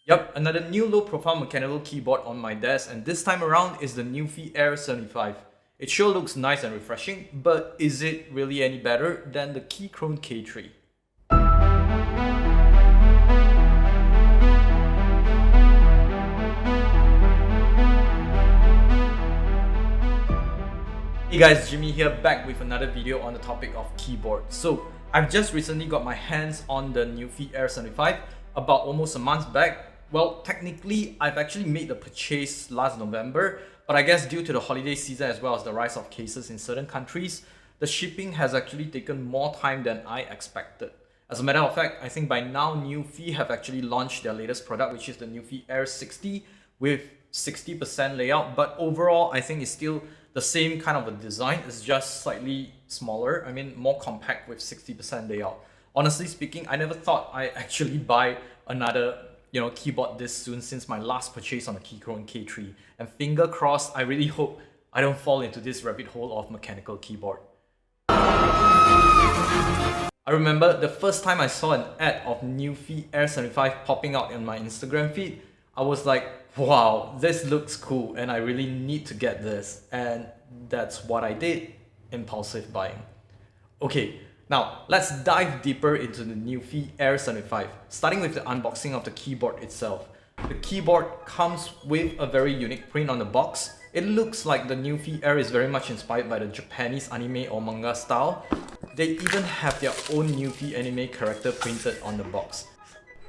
Yep, another new low-profile mechanical keyboard on my desk, and this time around is the Nuphy Air 75. It sure looks nice and refreshing, but is it really any better than the Keychron K3? Hey guys, Jimmy here, back with another video on the topic of keyboard. So, I've just recently got my hands on the Nuphy Air 75 about almost a month back. Well, technically, I've actually made the purchase last November, but I guess due to the holiday season as well as the rise of cases in certain countries, the shipping has actually taken more time than I expected. As a matter of fact, I think by now Nuphy have actually launched their latest product, which is the Nuphy Air 60 with 60% layout, but overall I think it's still the same kind of a design. It's just slightly smaller, more compact with 60% layout. Honestly speaking, I never thought I actually buy another keyboard this soon since my last purchase on the Keychron K3, and finger crossed, I really hope I don't fall into this rabbit hole of mechanical keyboard. I remember the first time I saw an ad of Nuphy Air 75 popping out in my Instagram feed, I was like, wow, this looks cool and I really need to get this, and that's what I did. Impulsive buying. Okay, now let's dive deeper into the Nuphy Air 75, starting with the unboxing of the keyboard itself. The keyboard comes with a very unique print on the box. It looks like the Nuphy Air is very much inspired by the Japanese anime or manga style. They even have their own Nuphy anime character printed on the box.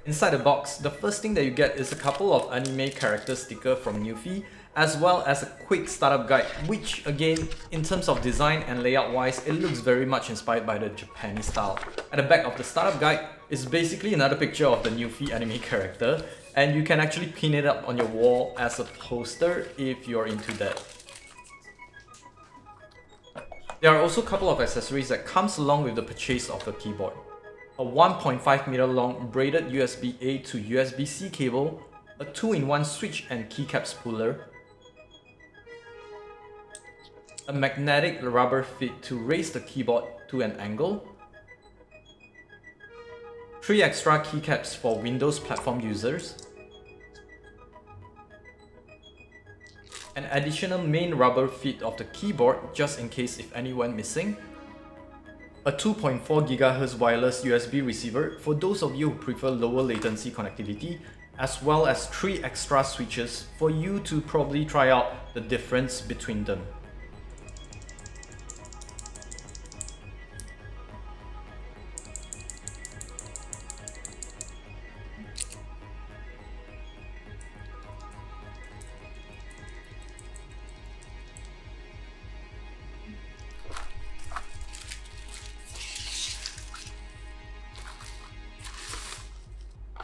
Inside the box, the first thing that you get is a couple of anime character stickers from Nuphy, as well as a quick startup guide, which again, in terms of design and layout wise, it looks very much inspired by the Japanese style. At the back of the startup guide is basically another picture of the Nuphy anime character, and you can actually pin it up on your wall as a poster if you're into that. There are also a couple of accessories that comes along with the purchase of the keyboard. A 1.5 meter long braided USB-A to USB-C cable, a 2-in-1 switch and keycap spooler, a magnetic rubber feet to raise the keyboard to an angle, 3 extra keycaps for Windows platform users, an additional main rubber feet of the keyboard just in case if any went missing, a 2.4 GHz wireless USB receiver for those of you who prefer lower latency connectivity, as well as 3 extra switches for you to probably try out the difference between them.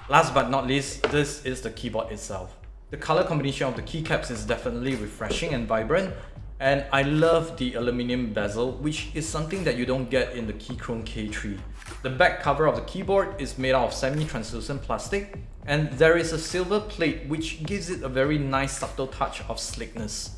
Last but not least, this is the keyboard itself. The color combination of the keycaps is definitely refreshing and vibrant, and I love the aluminum bezel, which is something that you don't get in the Keychron K3. The back cover of the keyboard is made out of semi-translucent plastic, and there is a silver plate which gives it a very nice subtle touch of slickness.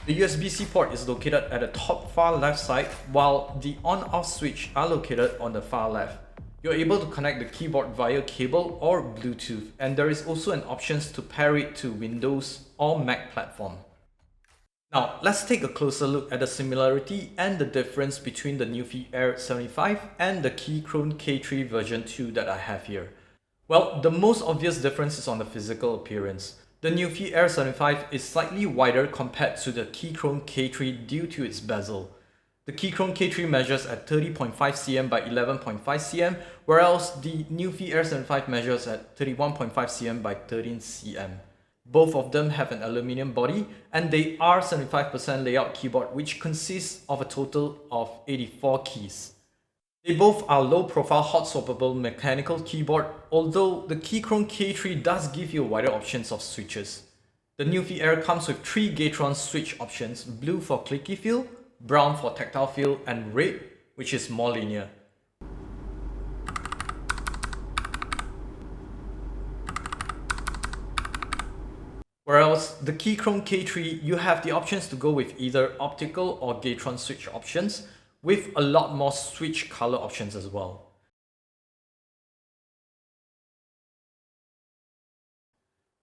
The USB-C port is located at the top far left side, while the on-off switch are located on the far left. You're able to connect the keyboard via cable or Bluetooth, and there is also an option to pair it to Windows or Mac platform. Now, let's take a closer look at the similarity and the difference between the Nuphy Air 75 and the Keychron K3 version 2 that I have here. Well, the most obvious difference is on the physical appearance. The Nuphy Air 75 is slightly wider compared to the Keychron K3 due to its bezel. The Keychron K3 measures at 30.5 cm by 11.5 cm, whereas the Nuphy Air 75 measures at 31.5 cm by 13 cm. Both of them have an aluminum body, and they are 75% layout keyboard, which consists of a total of 84 keys. They both are low-profile hot swappable mechanical keyboard, although the Keychron K3 does give you wider options of switches. The Nuphy Air comes with 3 Keychron switch options: blue for clicky feel, brown for tactile feel, and red, which is more linear. Whereas the Keychron K3, you have the options to go with either optical or Keychron switch options, with a lot more switch color options as well.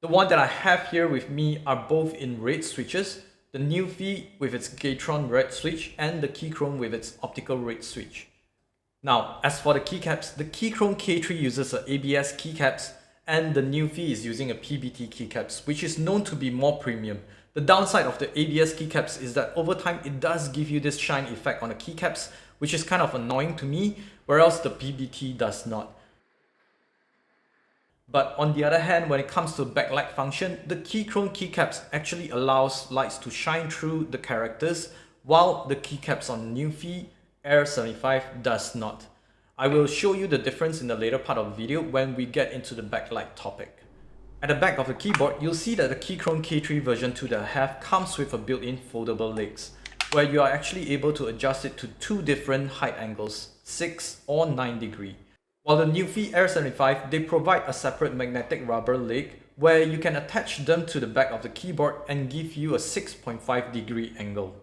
The one that I have here with me are both in red switches, the Nuphy with its Keychron red switch and the Keychron with its optical red switch. Now, as for the keycaps, the Keychron K3 uses a ABS keycaps and the Nuphy is using a PBT keycaps, which is known to be more premium. The downside of the ABS keycaps is that over time it does give you this shine effect on the keycaps, which is kind of annoying to me, whereas the PBT does not. But on the other hand, when it comes to backlight function, the Keychron keycaps actually allows lights to shine through the characters, while the keycaps on Nuphy Air 75 does not. I will show you the difference in the later part of the video when we get into the backlight topic. At the back of the keyboard, you'll see that the Keychron K3 version 2 that I have comes with a built-in foldable legs, where you are actually able to adjust it to two different height angles, 6 or 9 degree. While the Nuphy Air 75, they provide a separate magnetic rubber leg where you can attach them to the back of the keyboard and give you a 6.5 degree angle.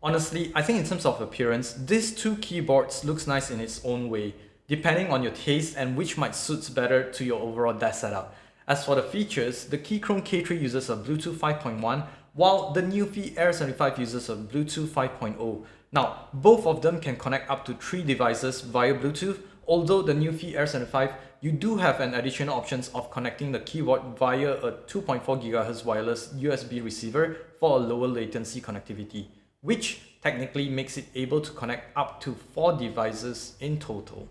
Honestly, I think in terms of appearance, these two keyboards looks nice in its own way, depending on your taste and which might suits better to your overall desk setup. As for the features, the Keychron K3 uses a Bluetooth 5.1 while the Nuphy Air 75 uses a Bluetooth 5.0. Now, both of them can connect up to 3 devices via Bluetooth, although the Nuphy Air 75, you do have an additional options of connecting the keyboard via a 2.4 GHz wireless USB receiver for a lower latency connectivity, which technically makes it able to connect up to 4 devices in total.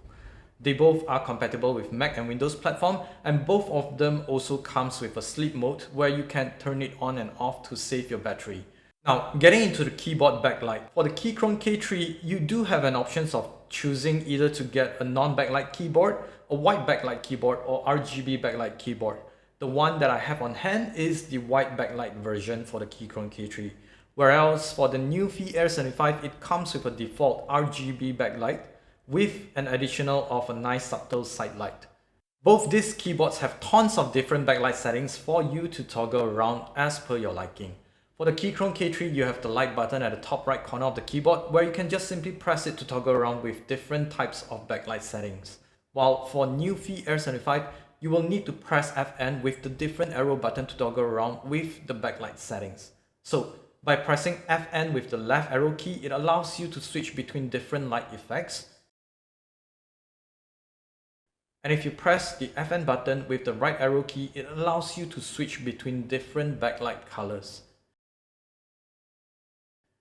They both are compatible with Mac and Windows platform, and both of them also comes with a sleep mode where you can turn it on and off to save your battery. Now, getting into the keyboard backlight. For the Keychron K3, you do have an option of choosing either to get a non-backlight keyboard, a white backlight keyboard, or RGB backlight keyboard. The one that I have on hand is the white backlight version for the Keychron K3. Whereas for the Nuphy Air 75, it comes with a default RGB backlight with an additional of a nice subtle side light. Both these keyboards have tons of different backlight settings for you to toggle around as per your liking. For the Keychron K3, you have the light button at the top right corner of the keyboard where you can just simply press it to toggle around with different types of backlight settings. While for Nuphy Air 75, you will need to press FN with the different arrow button to toggle around with the backlight settings. So by pressing FN with the left arrow key, it allows you to switch between different light effects. And if you press the FN button with the right arrow key, it allows you to switch between different backlight colors.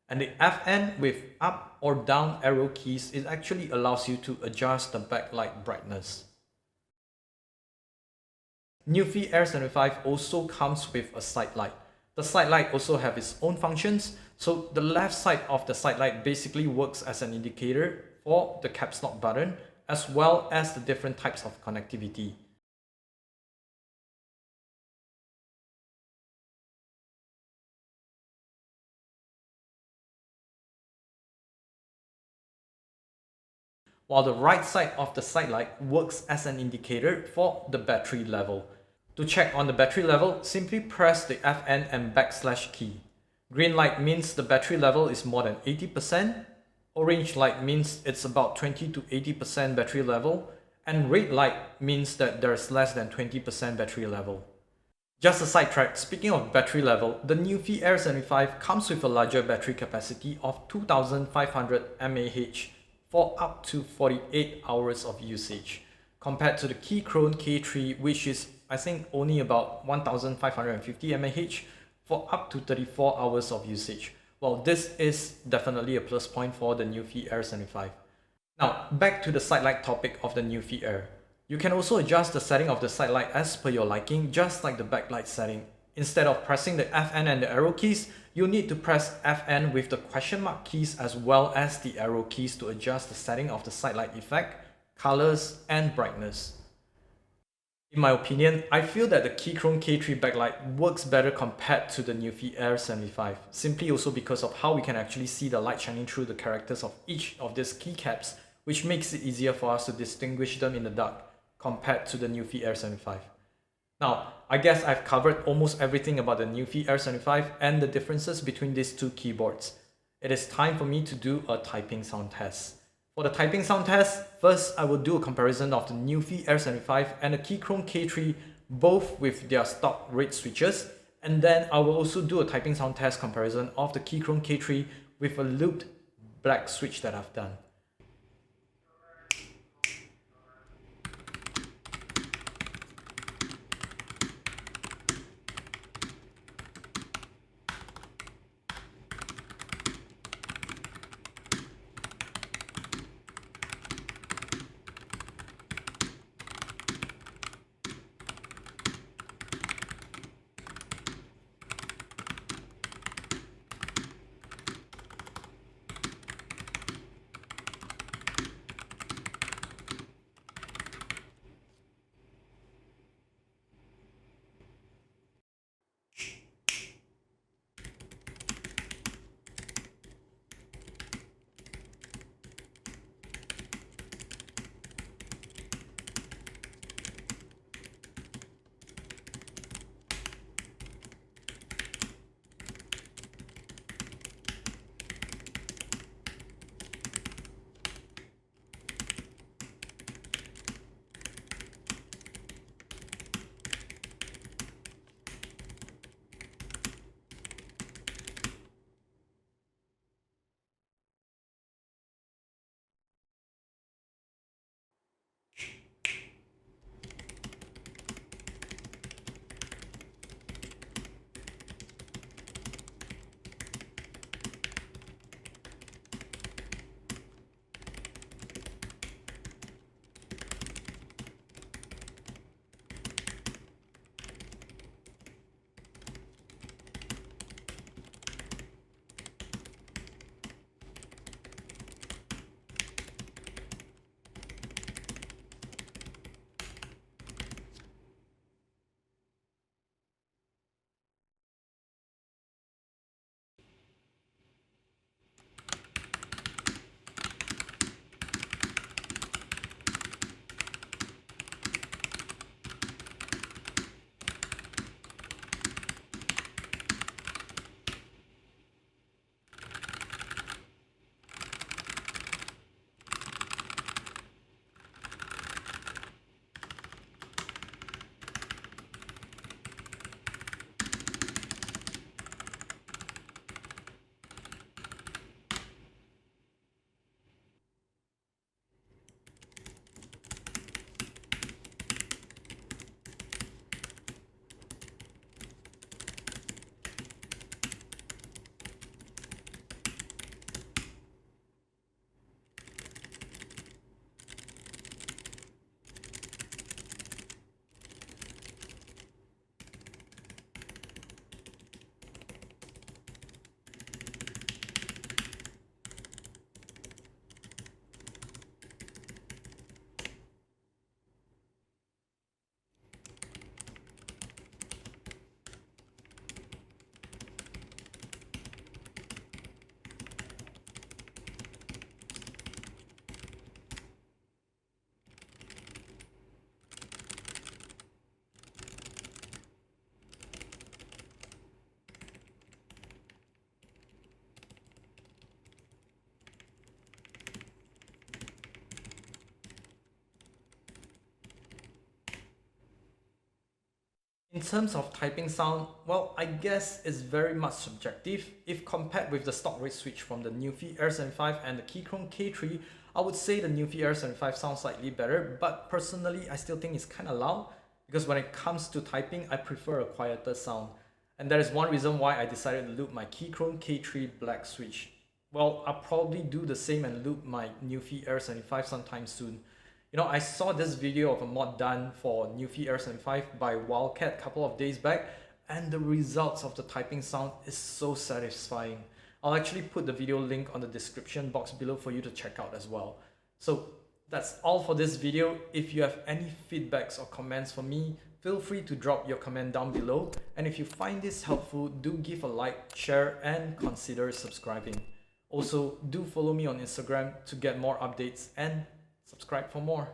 And the FN with up or down arrow keys, it actually allows you to adjust the backlight brightness. Nuphy Air 75 also comes with a side light. The side light also have its own functions, so the left side of the side light basically works as an indicator for the caps lock button as well as the different types of connectivity. While the right side of the side light works as an indicator for the battery level. To check on the battery level, simply press the FN and / key. Green light means the battery level is more than 80%, orange light means it's about 20 to 80% battery level, and red light means that there's less than 20% battery level. Just a sidetrack, speaking of battery level, the Nuphy Air 75 comes with a larger battery capacity of 2500 mAh for up to 48 hours of usage, compared to the Keychron K3, which is I think only about 1550 mAh for up to 34 hours of usage. Well, this is definitely a plus point for the Nuphy Air 75. Now, back to the side light topic of the Nuphy Air. You can also adjust the setting of the side light as per your liking, just like the backlight setting. Instead of pressing the FN and the arrow keys, you'll need to press FN with the question mark keys as well as the arrow keys to adjust the setting of the side light effect, colors, and brightness. In my opinion, I feel that the Keychron K3 backlight works better compared to the Nuphy Air 75, simply also because of how we can actually see the light shining through the characters of each of these keycaps, which makes it easier for us to distinguish them in the dark compared to the Nuphy Air 75. Now, I guess I've covered almost everything about the Nuphy Air 75 and the differences between these two keyboards. It is time for me to do a typing sound test. For the typing sound test, first I will do a comparison of the Nuphy Air 75 and the Keychron K3, both with their stock rate switches, and then I will also do a typing sound test comparison of the Keychron K3 with a looped black switch that I've done. In terms of typing sound, well, I guess it's very much subjective. If compared with the stock rate switch from the Nuphy Air 75 and the Keychron K3, I would say the Nuphy Air 75 sounds slightly better, but personally, I still think it's kind of loud because when it comes to typing, I prefer a quieter sound. And that is one reason why I decided to loop my Keychron K3 black switch. Well, I'll probably do the same and loop my Nuphy Air 75 sometime soon. You know, I saw this video of a mod done for Nuphy Air 75 by Wildcat a couple of days back, and the results of the typing sound is so satisfying. I'll actually put the video link on the description box below for you to check out as well. So that's all for this video. If you have any feedbacks or comments for me, feel free to drop your comment down below. And if you find this helpful, do give a like, share, and consider subscribing. Also, do follow me on Instagram to get more updates and subscribe for more.